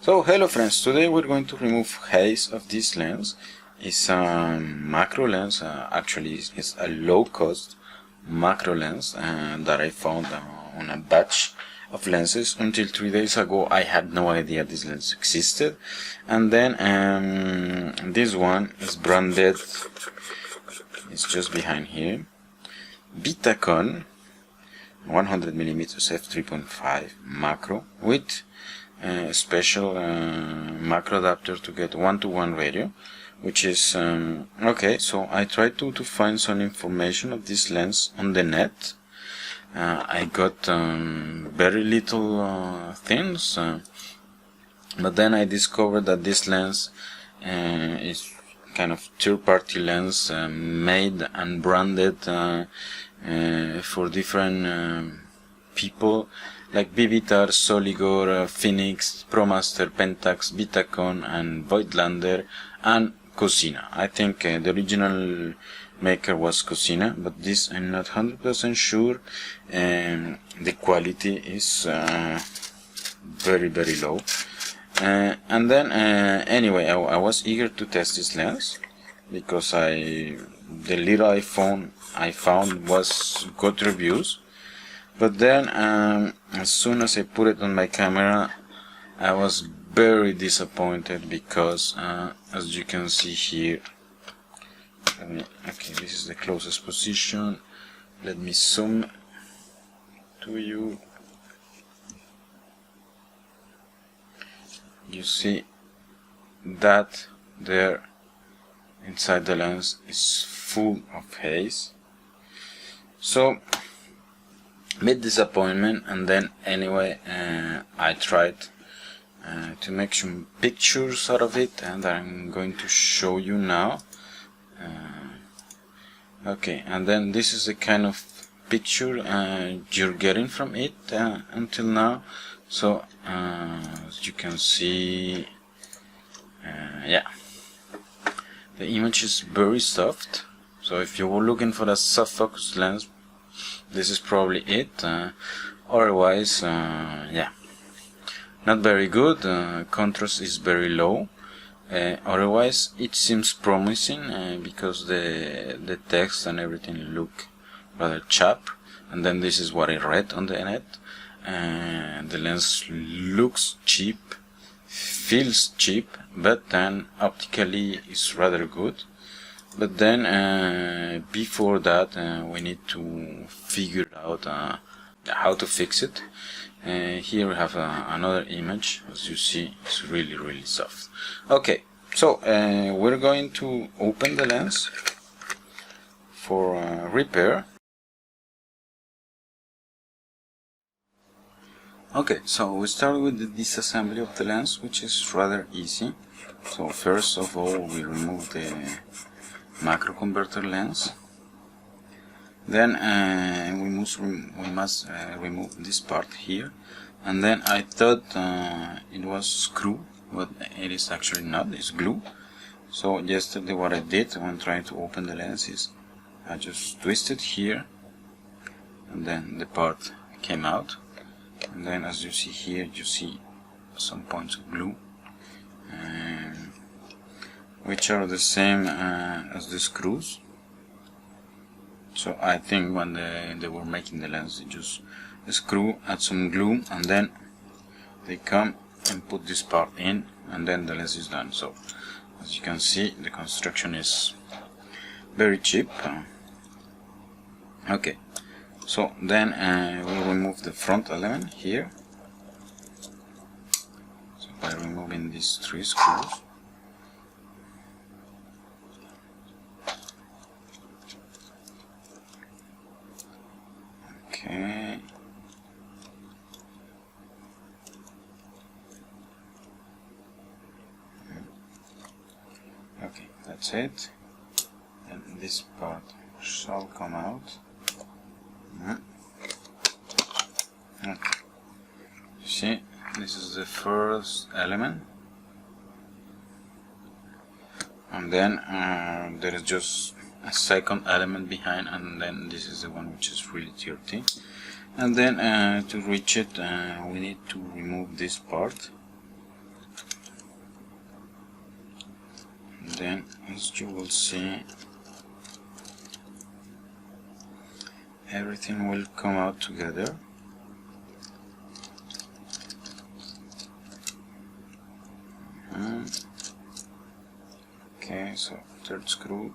So hello friends, today we're going to remove haze of this lens. It's a macro lens, actually it's a low-cost macro lens that I found on a batch of lenses. Until 3 days ago I had no idea this lens existed, and then this one is branded, it's just behind here, Vitacon 100mm f3.5 macro with special macro adapter to get 1-to-1 radio, which is okay. So I tried to find some information of this lens on the net. I got very little things, but then I discovered that this lens is kind of third-party lens made and branded for different people like Vivitar, Soligor, Phoenix, Promaster, Pentax, Vitacon, and Voigtländer, and Cosina. I think the original maker was Cosina, but this I'm not 100% sure. The quality is very low. And then anyway, I was eager to test this lens because the little iPhone I found was good reviews. But then as soon as I put it on my camera, I was very disappointed because as you can see here, okay, this is the closest position. Let me zoom to you. You see that there inside the lens is full of haze. So bit disappointment, and then anyway I tried to make some pictures out of it, and I'm going to show you now. Okay, and then this is the kind of picture you're getting from it until now. So as you can see, yeah, the image is very soft. So if you were looking for a soft focus lens, this is probably it. Otherwise, yeah, not very good. Contrast is very low. Otherwise, it seems promising because the text and everything look rather sharp. And then this is what I read on the net. The lens looks cheap, feels cheap, but then optically is rather good. But then before that we need to figure out how to fix it. Here we have another image. As you see, it's really soft. Okay, so we're going to open the lens for repair. Okay, so we start with the disassembly of the lens, which is rather easy. So first of all we remove the macro converter lens. Then we must remove this part here, and then I thought it was screw, but it is actually not, it's glue. So yesterday what I did when trying to open the lens is I just twisted here, and then the part came out, and then as you see here, you see some points of glue, which are the same as the screws. So I think when they were making the lens, they just screw, add some glue, and then they come and put this part in, and then the lens is done. So as you can see, the construction is very cheap. Okay, so then we'll remove the front element here. So by removing these 3 screws. Okay. Okay, that's it. And this part shall come out. Okay. See, this is the first element, and then there is just a second element behind, and then this is the one which is really dirty. And then to reach it we need to remove this part. then as you will see, everything will come out together. Okay, so third screw.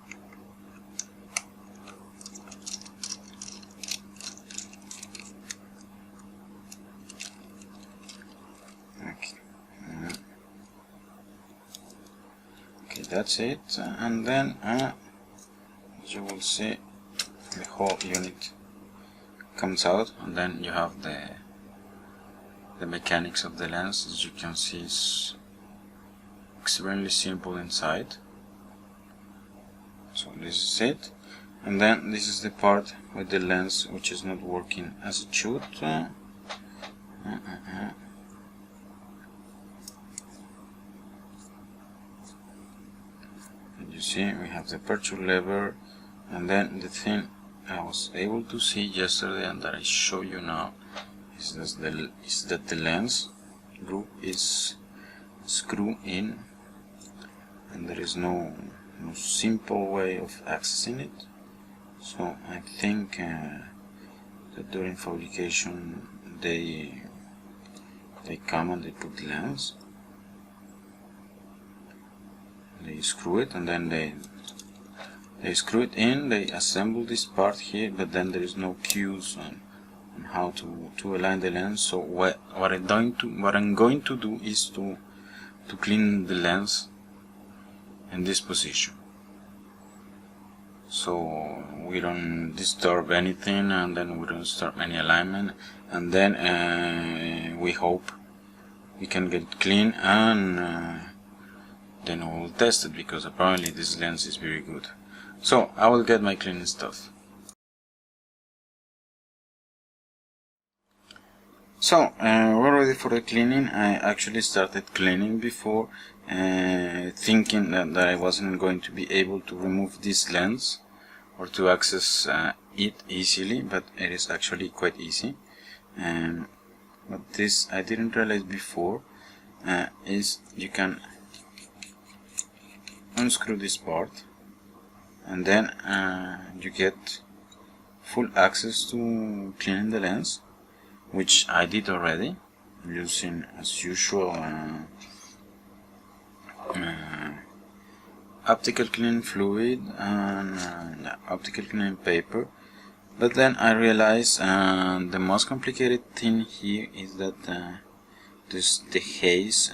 Okay, that's it, and then as you will see, the whole unit comes out, and then you have the mechanics of the lens. As you can see, it's extremely simple inside. So this is it, and then this is the part with the lens which is not working as it should. You see, we have the aperture lever, and then the thing I was able to see yesterday and that I show you now is that the lens group is screwed in, and there is no simple way of accessing it. So I think that during fabrication they come and they put the lens, they screw it, and then they screw it in, they assemble this part here, but then there is no cues on how to align the lens. So what I'm going to do is to clean the lens in this position, so we don't disturb anything, and then we don't disturb any alignment, and then we hope we can get it clean, and then we will test it, because apparently this lens is very good. So I will get my cleaning stuff. So we're ready for the cleaning. I actually started cleaning before, thinking that I wasn't going to be able to remove this lens or to access it easily, but it is actually quite easy. But this I didn't realize before, is you can unscrew this part, and then you get full access to cleaning the lens, which I did already using, as usual, optical cleaning fluid and optical cleaning paper. But then I realized the most complicated thing here is that the haze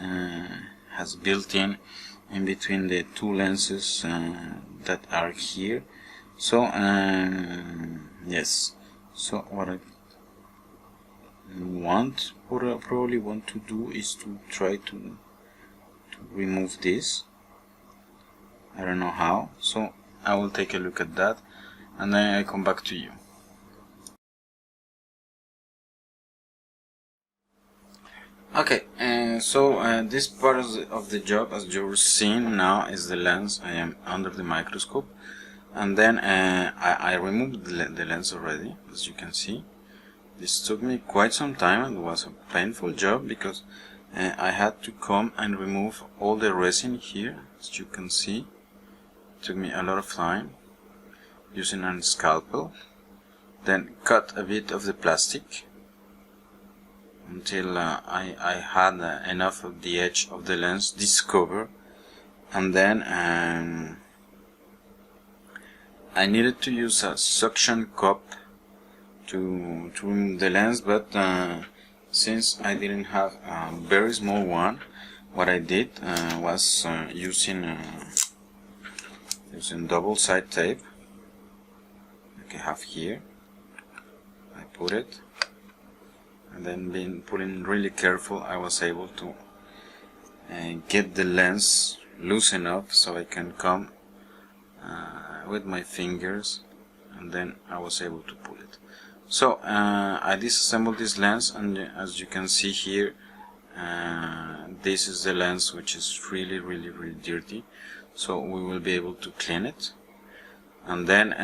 has built in between the two lenses that are here. So yes, so what I probably want to do is to try to remove this. I don't know how, so I will take a look at that, and then I come back to you. Okay, so this part of the job, as you're seeing now, is the lens. I am under the microscope, and then I removed the lens already, as you can see. This took me quite some time, and it was a painful job, because I had to come and remove all the resin here, as you can see. It took me a lot of time using a scalpel, then cut a bit of the plastic until I had enough of the edge of the lens discovered, and then I needed to use a suction cup to remove the lens, but since I didn't have a very small one, what I did was using double-side tape, like I have here. I put it, and then being putting really careful, I was able to get the lens loose enough so I can come with my fingers, and then I was able to pull it. So I disassembled this lens, and as you can see here, this is the lens, which is really dirty. So we will be able to clean it, and then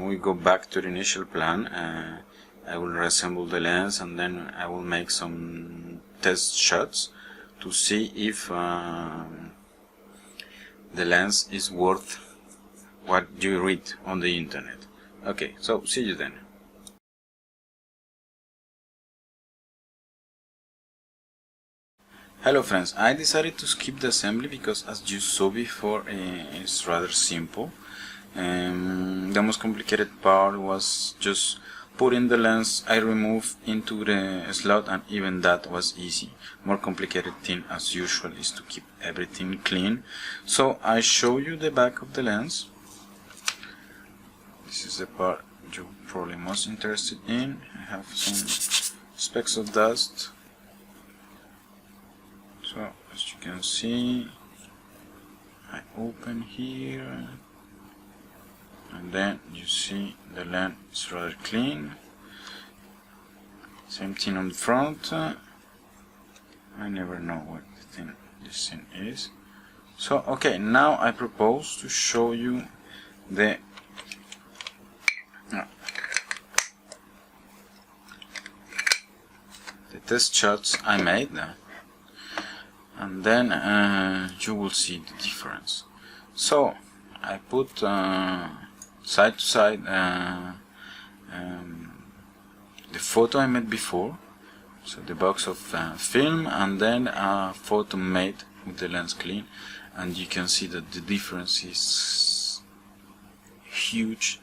we go back to the initial plan. I will reassemble the lens, and then I will make some test shots to see if the lens is worth what you read on the internet. Okay, so see you then. Hello friends, I decided to skip the assembly because, as you saw before, it's rather simple. The most complicated part was just putting the lens I removed into the slot, and even that was easy. More complicated thing, as usual, is to keep everything clean. So I show you the back of the lens. This is the part you're probably most interested in. I have some specks of dust. So as you can see, I open here, and then you see the lens is rather clean. Same thing on the front. I never know what this thing is. So okay, now I propose to show you the test shots I made, and then you will see the difference. So I put side to side the photo I made before, so the box of film, and then a photo made with the lens clean, and you can see that the difference is huge.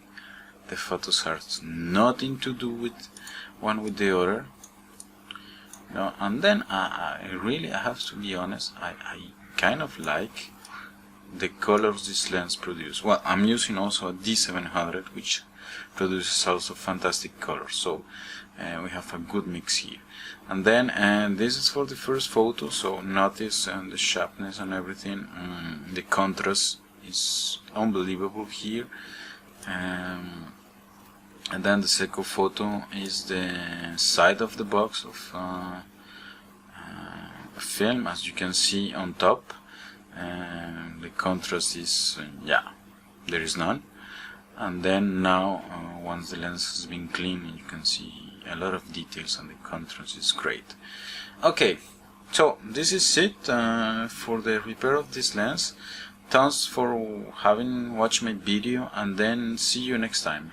The photos have nothing to do with one with the other. No, and then I have to be honest, I kind of like the colors this lens produces. Well, I'm using also a D700, which produces also fantastic colors, so we have a good mix here. And then this is for the first photo, so notice the sharpness and everything. The contrast is unbelievable here. And then the second photo is the side of the box of film, as you can see on top. The contrast is, there is none. And then now, once the lens has been cleaned, you can see a lot of details, and the contrast is great. Okay, so this is it for the repair of this lens. Thanks for having watched my video, and then see you next time.